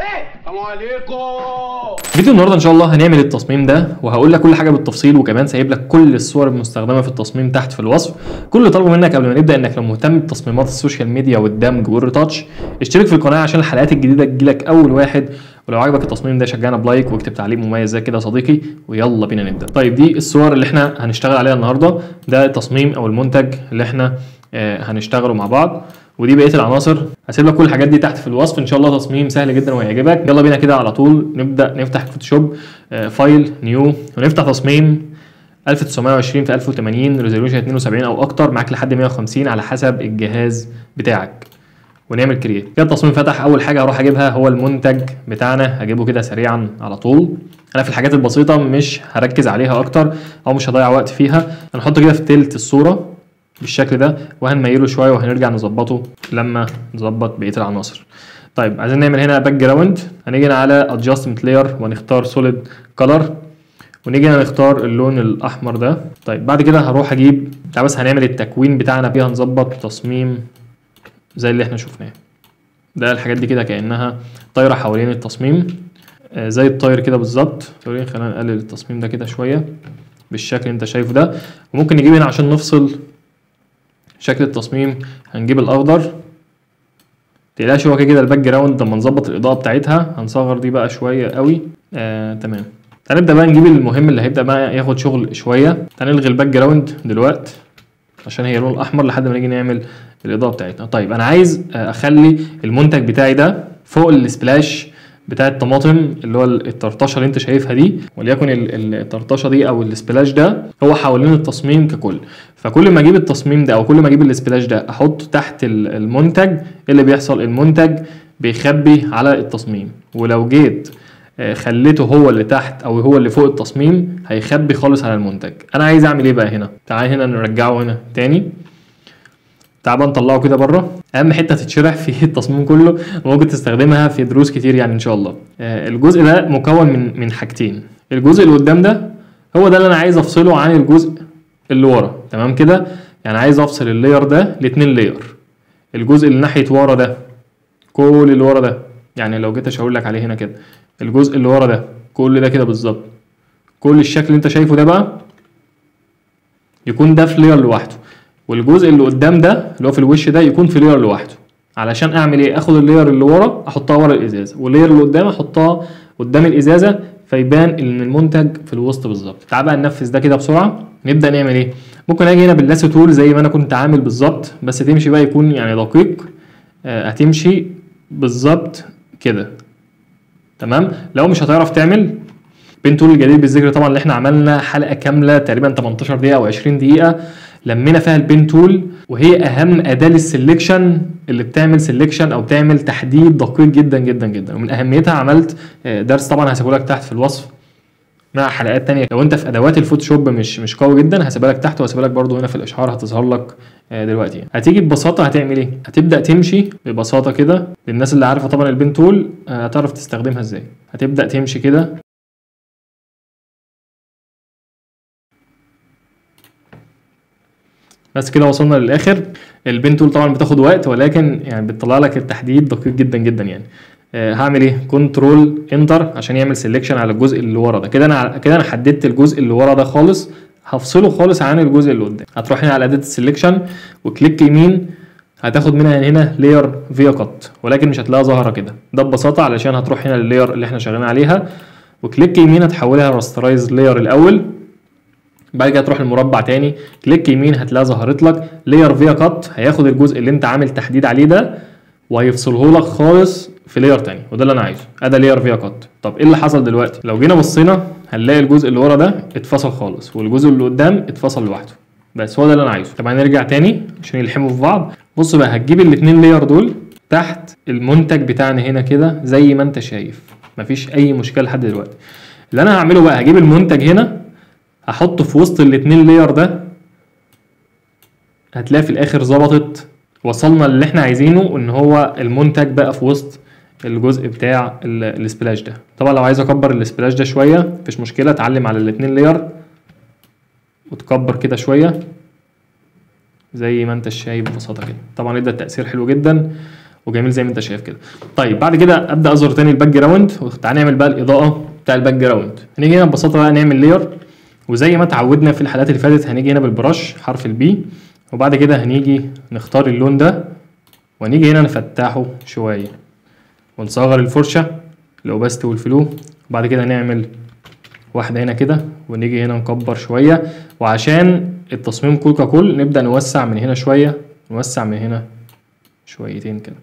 السلام عليكم. فيديو النهارده ان شاء الله هنعمل التصميم ده، وهقول لك كل حاجه بالتفصيل، وكمان سايب لك كل الصور المستخدمه في التصميم تحت في الوصف. كل اللي طالبه منك قبل ما نبدا انك لو مهتم بتصميمات السوشيال ميديا والدمج والريتاتش اشترك في القناه عشان الحلقات الجديده تجيلك اول واحد. ولو عجبك التصميم ده شجعنا بلايك واكتب تعليق مميز زي كده يا صديقي، ويلا بينا نبدا. طيب دي الصور اللي احنا هنشتغل عليها النهارده، ده التصميم او المنتج اللي احنا هنشتغله مع بعض، ودي بقيه العناصر. هسيب لك كل الحاجات دي تحت في الوصف. ان شاء الله تصميم سهل جدا وهيعجبك. يلا بينا كده على طول نبدا نفتح الفوتوشوب، فايل نيو، ونفتح تصميم 1920 في 1080 ريزوليوشن 72 او اكتر، معاك لحد 150 على حسب الجهاز بتاعك، ونعمل كرييت. كده التصميم فتح. اول حاجه هروح اجيبها هو المنتج بتاعنا، هجيبه كده سريعا على طول. انا في الحاجات البسيطه مش هركز عليها اكتر او مش هضيع وقت فيها. هنحطه كده في تلت الصوره بالشكل ده، وهنميله شويه وهنرجع نظبطه لما نظبط بقيه العناصر. طيب عايزين نعمل هنا باك جراوند، هنيجي هنا على ادجستمنت لاير ونختار سوليد كلر، ونيجي هنا نختار اللون الاحمر ده. طيب بعد كده هروح اجيب بس هنعمل التكوين بتاعنا فيها، هنظبط تصميم زي اللي احنا شفناه ده. الحاجات دي كده كانها طايره حوالين التصميم، زي الطاير كده بالظبط. خلينا نقلل التصميم ده كده شويه بالشكل اللي انت شايفه ده. وممكن نجيب هنا عشان نفصل شكل التصميم، هنجيب الاخضر. متقلقش هو كده الباك جراوند لما نظبط الاضاءه بتاعتها هنصغر دي بقى شويه قوي. تمام. هنبدا بقى نجيب المهم اللي هيبدا بقى ياخد شغل شويه. هنلغي الباك جراوند دلوقتي عشان هي لون الاحمر لحد ما نيجي نعمل الاضاءه بتاعتنا. طيب انا عايز اخلي المنتج بتاعي ده فوق السبلاش بتاع الطماطم، اللي هو الطرطشه اللي انت شايفها دي، وليكن الطرطشه دي او السبلاش ده هو حوالين التصميم ككل. فكل ما اجيب التصميم ده او كل ما اجيب السبلاش ده احطه تحت المنتج، اللي بيحصل المنتج بيخبي على التصميم. ولو جيت خليته هو اللي تحت او هو اللي فوق التصميم هيخبي خالص على المنتج. انا عايز اعمل ايه بقى هنا؟ تعال هنا نرجعه هنا تاني، تعال بقى نطلعه كده بره. اهم حته تتشرح في التصميم كله وممكن تستخدمها في دروس كتير يعني ان شاء الله. الجزء ده مكون من حاجتين. الجزء اللي قدام ده هو ده اللي انا عايز افصله عن الجزء اللي ورا، تمام كده؟ يعني عايز افصل اللاير ده لاتنين لاير. الجزء اللي ناحيه ورا ده، كل اللي ورا ده، يعني لو جيت اشاور لك عليه هنا كده، الجزء اللي ورا ده كل ده كده بالظبط، كل الشكل اللي انت شايفه ده بقى يكون ده في لاير لوحده، والجزء اللي قدام ده اللي هو في الوش ده يكون في لاير لوحده. علشان اعمل ايه؟ اخد اللاير اللي ورا احطها ورا الازازه، واللاير اللي قدام احطها قدام الازازه، فيبان ان المنتج في الوسط بالظبط. تعال بقى ننفذ ده كده بسرعه. نبدا نعمل ايه؟ ممكن اجي هنا باللاسو تول زي ما انا كنت عامل بالظبط، بس تمشي بقى يكون يعني دقيق. هتمشي بالظبط كده، تمام. لو مش هتعرف تعمل بين تول الجديد بالذكر طبعا اللي احنا عملنا حلقه كامله تقريبا 18 دقيقه او 20 دقيقه لمينا فيها البين تول، وهي اهم اداه للسلكشن، اللي بتعمل سلكشن او بتعمل تحديد دقيق جدا جدا جدا. ومن اهميتها عملت درس طبعا هسيبه لك تحت في الوصف مع حلقات تانية. لو انت في ادوات الفوتوشوب مش قوي جدا هسيبها لك تحت، وهسيبها لك برده هنا في الاشعار هتظهر لك دلوقتي. هتيجي ببساطه هتعمل ايه؟ هتبدا تمشي ببساطه كده. للناس اللي عارفه طبعا البين تول هتعرف تستخدمها ازاي. هتبدا تمشي كده بس كده. وصلنا للاخر. البين تول طبعا بتاخد وقت، ولكن يعني بتطلع لك التحديد دقيق جدا جدا يعني. هعمل ايه؟ كنترول انتر عشان يعمل سيلكشن على الجزء اللي ورا ده. كده انا حددت الجزء اللي ورا ده خالص، هفصله خالص عن الجزء اللي قدام. هتروح هنا على اداه السيلكشن وكليك يمين، هتاخد منها هنا لاير فيا كات، ولكن مش هتلاقيها ظاهره كده. ده ببساطه علشان هتروح هنا لللاير اللي احنا شغالين عليها وكليك يمين هتحولها راسترايز لاير الاول. بعد كده تروح المربع تاني، كليك يمين هتلاقيها ظهرت لك لاير فيا كات، هياخد الجزء اللي انت عامل تحديد عليه ده وهيفصله لك خالص في لاير تاني، وده اللي انا عايزه. ادي لاير فيا كات. طب ايه اللي حصل دلوقتي؟ لو جينا بصينا هنلاقي الجزء اللي ورا ده اتفصل خالص، والجزء اللي قدام اتفصل لوحده. بس هو ده اللي انا عايزه. طب هنرجع تاني عشان يلحموا في بعض. بص بقى، هتجيب الاتنين لاير دول تحت المنتج بتاعنا هنا كده زي ما انت شايف، مفيش اي مشكله لحد دلوقتي. اللي انا هعمله بقى هجيب المنتج هنا هحطه في وسط الاتنين لاير ده، هتلاقي في الاخر ظبطت. وصلنا اللي احنا عايزينه، ان هو المنتج بقى في وسط الجزء بتاع السبلاش ده. طبعا لو عايز اكبر السبلاش ده شويه مفيش مشكله، اتعلم على الاتنين لاير وتكبر كده شويه زي ما انت شايف ببساطه كده. طبعا ادى تأثير حلو جدا. وجميل زي ما انت شايف كده. طيب بعد كده ابدا اظهر تاني الباك جراوند. تعالى نعمل بقى الاضاءه بتاع الباك جراوند. هنيجي هنا ببساطه بقى نعمل لاير، وزي ما اتعودنا في الحلقات اللي فاتت هنيجي هنا بالبرش حرف البي، وبعد كده هنيجي نختار اللون ده ونيجي هنا نفتحه شويه ونصغر الفرشه الاوباستي والفلو، وبعد كده نعمل واحده هنا كده ونيجي هنا نكبر شويه، وعشان التصميم كل ككل نبدا نوسع من هنا شويه، نوسع من هنا شويتين كده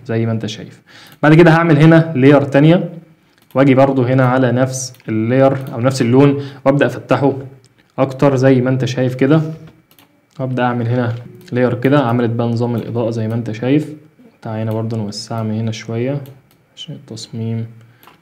زي ما انت شايف. بعد كده هعمل هنا لاير تانية واجي برضو هنا على نفس اللاير او نفس اللون وابدا افتحه اكتر زي ما انت شايف كده، وابدا اعمل هنا لاير كده. عملت بقى نظام الاضاءه زي ما انت شايف. تعالى هنا برضو نوسعها من هنا شويه عشان التصميم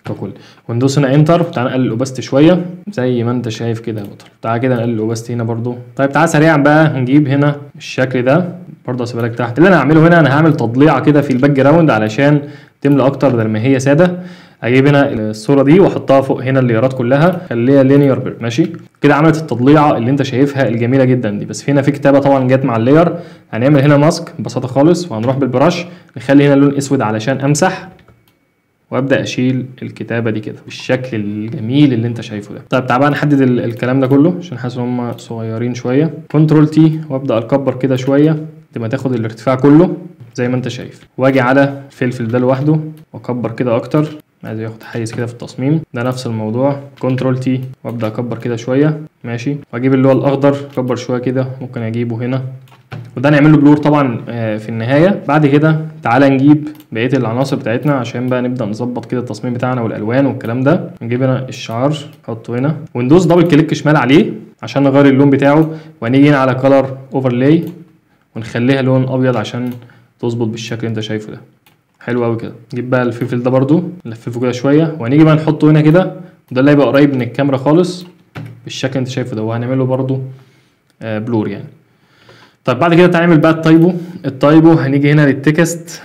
ككل، وندوس هنا انتر. تعالى نقلل الاوباستي شويه زي ما انت شايف كده يا بطل. تعالى كده نقلل الاوباستي هنا برضو. طيب تعالى سريعا بقى هنجيب هنا الشكل ده برضو، هسيبها لك تحت. اللي انا هعمله هنا انا هعمل تضليعه كده في الباك جراوند علشان تملى اكتر بدل ما هي ساده. اجيب هنا الصوره دي واحطها فوق هنا الليرات كلها، خليها لينير ماشي كده. عملت التضليعه اللي انت شايفها الجميله جدا دي. بس هنا في كتابه طبعا جت مع اللاير. هنعمل هنا ماسك ببساطه خالص، وهنروح بالبرش نخلي هنا لون اسود علشان امسح، وابدا اشيل الكتابه دي كده بالشكل الجميل اللي انت شايفه ده. طيب تعال بقى نحدد الكلام ده كله عشان حاسس ان هم صغيرين شويه. كنترول تي وابدا اكبر كده شويه لما تاخد الارتفاع كله زي ما انت شايف، واجي على الفلفل ده لوحده واكبر كده اكتر، عايز ياخد حيز كده في التصميم ده. نفس الموضوع كنترول تي وابدا اكبر كده شويه ماشي، واجيب اللي هو الاخضر اكبر شويه كده، ممكن اجيبه هنا، وده نعمل له بلور طبعا في النهايه. بعد كده تعالى نجيب بقيه العناصر بتاعتنا عشان بقى نبدا نظبط كده التصميم بتاعنا والالوان والكلام ده. نجيب هنا الشعار نحطه هنا وندوس دبل كليك شمال عليه عشان نغير اللون بتاعه، ونيجي هنا على كلر اوفرلاي ونخليها لون ابيض عشان تظبط بالشكل اللي انت شايفه ده. حلو قوي كده. نجيب بقى الفلفل ده برضو نلففه كده شويه، وهنيجي بقى نحطه هنا كده، وده اللي هيبقى قريب من الكاميرا خالص بالشكل اللي انت شايفه ده، وهنعمل له برضو بلور يعني. طيب بعد كده تعمل بقى التايبو هنيجي هنا للتكست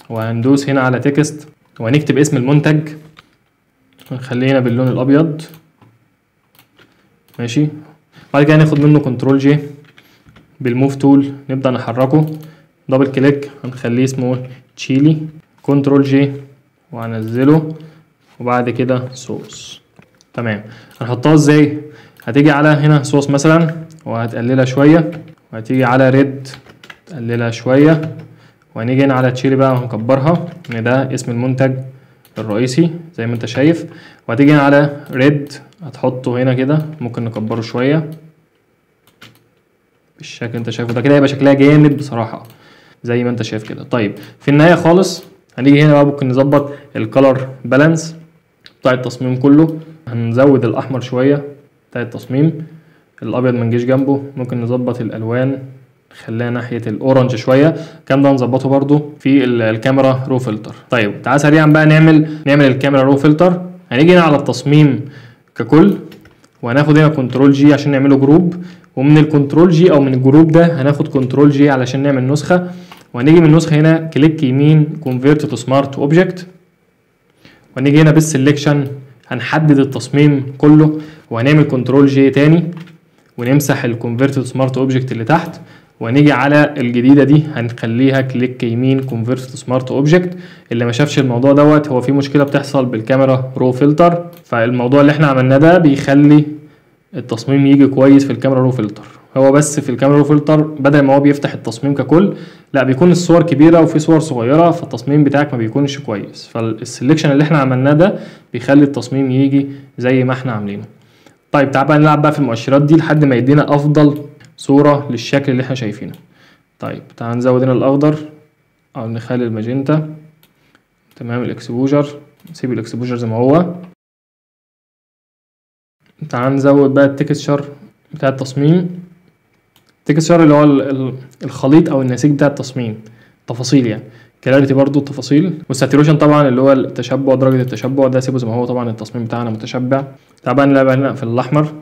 وهندوس هنا على تكست وهنكتب اسم المنتج ونخليه هنا باللون الابيض ماشي. بعد كده هناخد منه كنترول جي بالموف تول، نبدا نحركه دبل كليك هنخليه اسمه تشيلي، كنترول جي وهنزله، وبعد كده صوص. تمام. هنحطها ازاي؟ هتيجي على هنا صوص مثلا وهتقللها شويه، وهتيجي على ريد تقللها شويه، وهنيجي هنا على تشيلي بقى وهنكبرها ان ده اسم المنتج الرئيسي زي ما انت شايف، وهتيجي هنا على ريد هتحطه هنا كده، ممكن نكبره شويه بالشكل اللي انت شايفه ده كده، يبقى شكلها جامد بصراحه زي ما انت شايف كده. طيب في النهايه خالص هنيجي هنا بقى ممكن نظبط الكالر بالانس بتاع التصميم كله. هنزود الاحمر شويه بتاع التصميم، الابيض ما نجيش جنبه. ممكن نظبط الالوان نخليها ناحيه الاورنج شويه، الكلام ده نظبطه برده في الكاميرا رو فلتر. طيب تعال سريعا بقى نعمل الكاميرا رو فلتر. هنيجي هنا على التصميم ككل وهناخد هنا كنترول جي عشان نعمله جروب، ومن الكنترول جي او من الجروب ده هناخد كنترول جي علشان نعمل نسخه، وهنيجي من النسخه هنا كليك يمين كونفيرت تو سمارت اوبجكت، وهنيجي هنا بالسلكشن هنحدد التصميم كله، وهنعمل كنترول جي تاني ونمسح الكونفيرت تو سمارت اوبجكت اللي تحت، وهنيجي على الجديده دي هنخليها كليك يمين كونفيرت تو سمارت اوبجكت. اللي ما شافش الموضوع دوت، هو في مشكله بتحصل بالكاميرا رو فلتر، فالموضوع اللي احنا عملناه ده بيخلي التصميم يجي كويس في الكاميرا رو فلتر. هو بس في الكاميرا رو فلتر بدل ما هو بيفتح التصميم ككل، لا بيكون الصور كبيره وفي صور صغيره، فالتصميم بتاعك ما بيكونش كويس. فالسلكشن اللي احنا عملناه ده بيخلي التصميم يجي زي ما احنا عاملينه. طيب تعال بقى نلعب بقى في المؤشرات دي لحد ما يدينا افضل صوره للشكل اللي احنا شايفينه. طيب تعال نزود هنا الاخضر او نخلي الماجنتا. تمام. الاكسبوجر نسيب الاكسبوجر زي ما هو. تعال نزود بقى التكستشر بتاع التصميم. التكستشر اللي هو الخليط او النسيج بتاع التصميم، تفاصيل يعني كلاريتي برضو التفاصيل، والساتوريشن طبعا اللي هو التشبع، درجه التشبع ده سيبه زي ما هو، طبعا التصميم بتاعنا متشبع. تعال بقى نلعب هنا في الاحمر.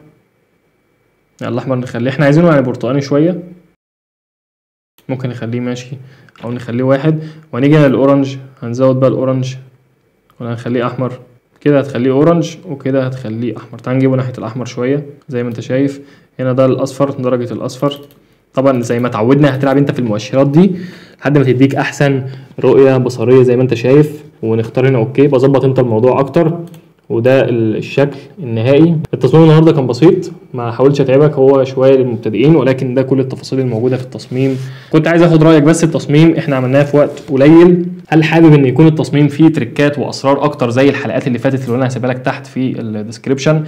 يعني الاحمر نخليه احنا عايزينه يعني برتقاني شويه، ممكن نخليه ماشي او نخليه واحد، وهنيجي هنا الاورنج هنزود بقى الاورنج وهنخليه احمر كده، هتخليه اورنج وكده هتخليه احمر. تعال نجيبه ناحيه الاحمر شويه زي ما انت شايف هنا، ده الاصفر درجه الاصفر. طبعا زي ما اتعودنا هتلعب انت في المؤشرات دي لحد ما تديك احسن رؤيه بصريه زي ما انت شايف. ونختار هنا اوكي، بظبط انت الموضوع اكتر. وده الشكل النهائي. التصميم النهارده كان بسيط، ما حاولتش اتعبك، هو شويه للمبتدئين، ولكن ده كل التفاصيل الموجوده في التصميم. كنت عايز اخد رايك بس، التصميم احنا عملناه في وقت قليل، هل حابب ان يكون التصميم فيه تريكات واسرار اكتر زي الحلقات اللي فاتت اللي انا هسيبها لك تحت في الديسكريبشن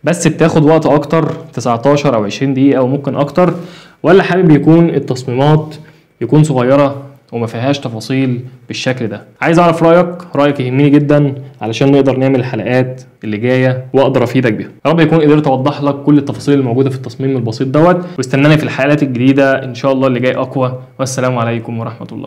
بس بتاخد وقت اكتر 19 او 20 دقيقه او ممكن اكتر، ولا حابب يكون التصميمات يكون صغيره وما فيهاش تفاصيل بالشكل ده؟ عايز اعرف رايك يهمني جدا علشان نقدر نعمل الحلقات اللي جايه واقدر افيدك بيها. يا رب يكون قدرت اوضح لك كل التفاصيل الموجوده في التصميم البسيط دوت، واستناني في الحلقات الجديده ان شاء الله اللي جاي اقوى. والسلام عليكم ورحمه الله.